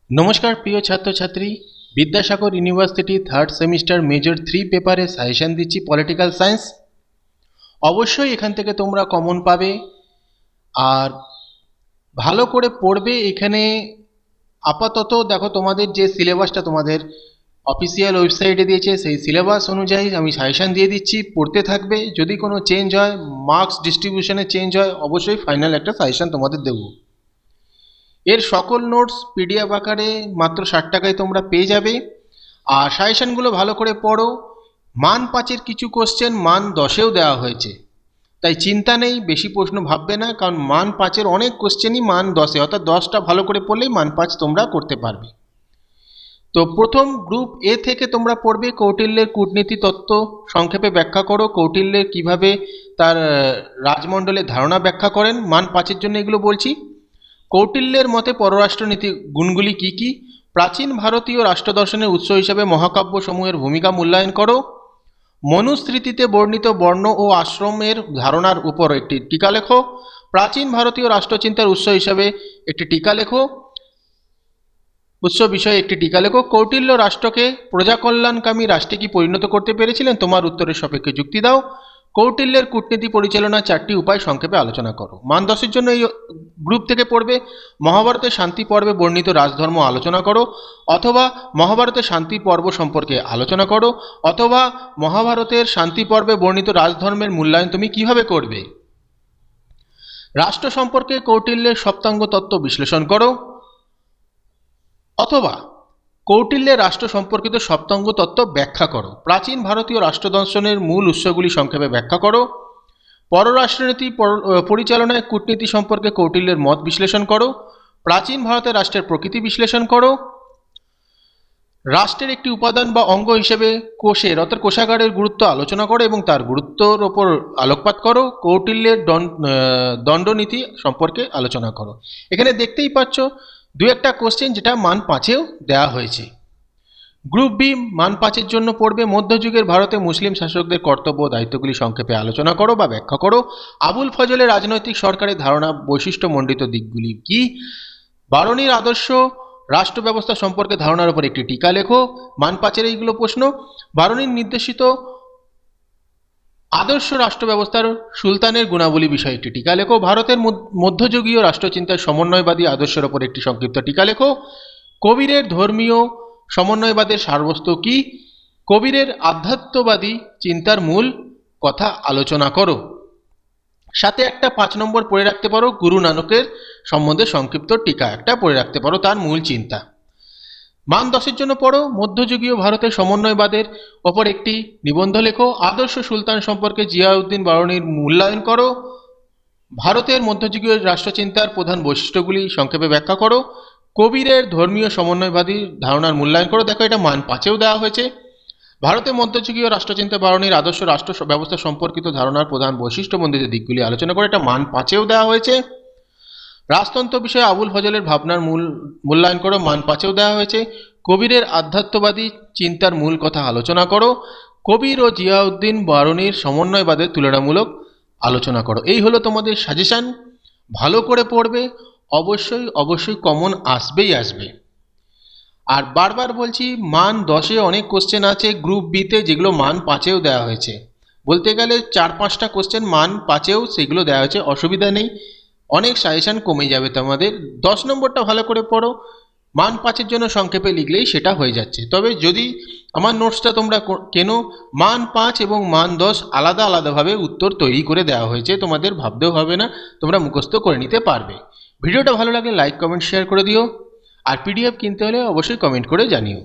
নমস্কার প্রিয় ছাত্রছাত্রী, Vidyasagar university third semester major 3 পেপারে সাজেশন দিচ্ছি পলিটিক্যাল সায়েন্স। অবশ্যই এখান থেকে তোমরা কমন পাবে আর ভালো করে পড়বে। এখানে আপাতত দেখো তোমাদের যে সিলেবাসটা তোমাদের অফিসিয়াল ওয়েবসাইটে দিয়েছে সেই সিলেবাস অনুযায়ী আমি সাজেশন দিয়ে দিচ্ছি, পড়তে থাকবে। যদি কোনো চেঞ্জ হয়, মার্কস ডিস্ট্রিবিউশনে চেঞ্জ হয়, অবশ্যই ফাইনাল একটা সাজেশন তোমাদের দেবো। এর সকল নোটস পিডিএফ আকারে মাত্র 60 টাকায় তোমরা পেয়ে যাবে। আর সাজেশনগুলো ভালো করে পড়ো। মান 5-এর কিছু কোশ্চেন মান 10-এও দেওয়া হয়েছে, তাই চিন্তা নেই, বেশি প্রশ্ন ভাববে না, কারণ মান 5-এর অনেক কোশ্চেনই মান 10-এ, অর্থাৎ 10টা ভালো করে পড়লেই মান 5 তোমরা করতে পারবে। তো প্রথম গ্রুপ এ থেকে তোমরা পড়বে কৌটিল্যের কূটনীতি তত্ত্ব সংক্ষেপে ব্যাখ্যা করো। কৌটিল্যের কিভাবে তার রাজমণ্ডলের ধারণা ব্যাখ্যা করেন, মান 5-এর জন্য এগুলো বলছি। কৌটিল্যের মতে পররাষ্ট্রনীতির গুণগুলি কি কি? প্রাচীন ভারতীয় রাষ্ট্রদর্শনের উৎস হিসেবে মহাকাব্য সমূহের ভূমিকা মূল্যায়ন করো। মনুস্মৃতিতে বর্ণিত বর্ণ ও আশ্রমের ধারণার উপর একটি টিকা লেখো। প্রাচীন ভারতীয় রাষ্ট্রচিন্তার উৎস হিসাবে একটি টিকা লেখো। উৎস বিষয়ে একটি টিকা লেখো। কৌটিল্য রাষ্ট্রকে প্রজাকল্যাণকামী রাষ্ট্রে কি পরিণত করতে পেরেছিলেন? তোমার উত্তরের সাপেক্ষে যুক্তি দাও। কৌটিল্যের কূটনীতি পরিচালনার 4টি উপায় সংক্ষেপে আলোচনা করো। মান 10-এর জন্য এই গ্রুপ থেকে পড়বে মহাভারতের শান্তি পর্বে বর্ণিত রাজধর্ম আলোচনা করো, অথবা মহাভারতের শান্তি পর্ব সম্পর্কে আলোচনা করো, অথবা মহাভারতের শান্তি পর্বে বর্ণিত রাজধর্মের মূল্যায়ন তুমি কিভাবে করবে। রাষ্ট্র সম্পর্কে কৌটিল্যের সপ্তাঙ্গ তত্ত্ব বিশ্লেষণ করো, অথবা কৌটিল্যের রাষ্ট্র সম্পর্কিত সপ্তাঙ্গ তত্ত্ব ব্যাখ্যা করো। প্রাচীন ভারতীয় রাষ্ট্রদর্শনের মূল উৎসগুলি সংক্ষেপে ব্যাখ্যা করো। পররাষ্ট্রনীতি পরিচালনায় কূটনীতি সম্পর্কে কৌটিল্যের মত বিশ্লেষণ করো। প্রাচীন ভারতের রাষ্ট্রের প্রকৃতি বিশ্লেষণ করো। রাষ্ট্রের একটি উপাদান বা অঙ্গ হিসেবে কোষের অর্থাৎ কোষাগারের গুরুত্ব আলোচনা করো এবং তার গুরুত্বর ওপর আলোকপাত করো। কৌটিল্যের দণ্ডনীতি সম্পর্কে আলোচনা করো। এখানে দেখতেই পাচ্ছ দু একটা কোশ্চেন যেটা মান 5-এও দেওয়া হয়েছে। গ্রুপ বি মান 5-এর জন্য পড়বে মধ্যযুগের ভারতে মুসলিম শাসকদের কর্তব্য ও দায়িত্বগুলি সংক্ষেপে আলোচনা করো বা ব্যাখ্যা করো। আবুল ফজলের রাজনৈতিক সরকারের ধারণা বৈশিষ্ট্যমণ্ডিত দিকগুলি কি? বারণীর আদর্শ রাষ্ট্র ব্যবস্থা সম্পর্কে ধারণার উপর একটি টিকা লেখো। মান 5-এর এইগুলো প্রশ্ন। বারণীর নির্দেশিত আদর্শ রাষ্ট্র ব্যবস্থার সুলতানের গুণাবলী বিষয়ে একটি টিকা লেখো। ভারতের মধ্যযুগীয় রাষ্ট্রচিন্তার সমন্বয়বাদী আদর্শের ওপর একটি সংক্ষিপ্ত টিকা লেখো। কবিরের ধর্মীয় সমন্বয়বাদের সারবস্তু কি? কবিরের আধ্যাত্মবাদী চিন্তার মূল কথা আলোচনা করো। সাথে একটা 5 নম্বর পড়ে রাখতে পারো গুরু নানকের সম্বন্ধে সংক্ষিপ্ত টিকা একটা পড়ে রাখতে পারো, তার মূল চিন্তা। মান 10-এর জন্য পড়ো মধ্যযুগীয় ভারতের সমন্বয়বাদের ওপর একটি নিবন্ধ লেখো। আদর্শ সুলতান সম্পর্কে জিয়াউদ্দিন বারণীর মূল্যায়ন করো। ভারতের মধ্যযুগীয় রাষ্ট্রচিন্তার প্রধান বৈশিষ্ট্যগুলি সংক্ষেপে ব্যাখ্যা করো। কবিরের ধর্মীয় সমন্বয়বাদী ধারণার মূল্যায়ন করো। দেখো এটা মান 5-এও দেওয়া হয়েছে। ভারতের মধ্যযুগীয় রাষ্ট্রচিন্তা বারণীর আদর্শ রাষ্ট্র ব্যবস্থা সম্পর্কিত ধারণার প্রধান বৈশিষ্ট্যমণ্ডিত দিকগুলি আলোচনা করে, এটা মান 5-এও দেওয়া হয়েছে। রাজতন্ত্র বিষয়ে আবুল ফজলের ভাবনার মূল্যায়ন করো, মান 5-এও দেওয়া হয়েছে। কবিরের আধ্যাত্মবাদী চিন্তার মূল কথা আলোচনা করো। কবির ও জিয়াউদ্দিন বারণীর সমন্বয়বাদের তুলনামূলক আলোচনা করো। এই হলো তোমাদের সাজেশন। ভালো করে পড়বে, অবশ্যই অবশ্যই কমন আসবেই আসবে। আর বারবার বলছি মান 10-এ অনেক কোশ্চেন আছে গ্রুপ বিতে যেগুলো মান 5-এও দেওয়া হয়েছে। বলতে গেলে 4-5টা কোশ্চেন মান 5-এও সেগুলো দেওয়া হয়েছে, অসুবিধা নেই, অনেক সাজেশন কমে যাবে তোমাদের। 10 নম্বরটা ভালো করে পড়ো, মান 5-এর জন্য সংক্ষেপে লিখলেই সেটা হয়ে যাচ্ছে। তবে যদি আমার নোটসটা তোমরা কেনো, মান 5 এবং মান 10 আলাদা আলাদাভাবে উত্তর তৈরি করে দেওয়া হয়েছে, তোমাদের ভাবতেও হবে না, তোমরা মুখস্থ করে নিতে পারবে। ভিডিওটা ভালো লাগলে লাইক কমেন্ট শেয়ার করে দিও। আর পিডিএফ কিনতে হলে অবশ্যই কমেন্ট করে জানিও।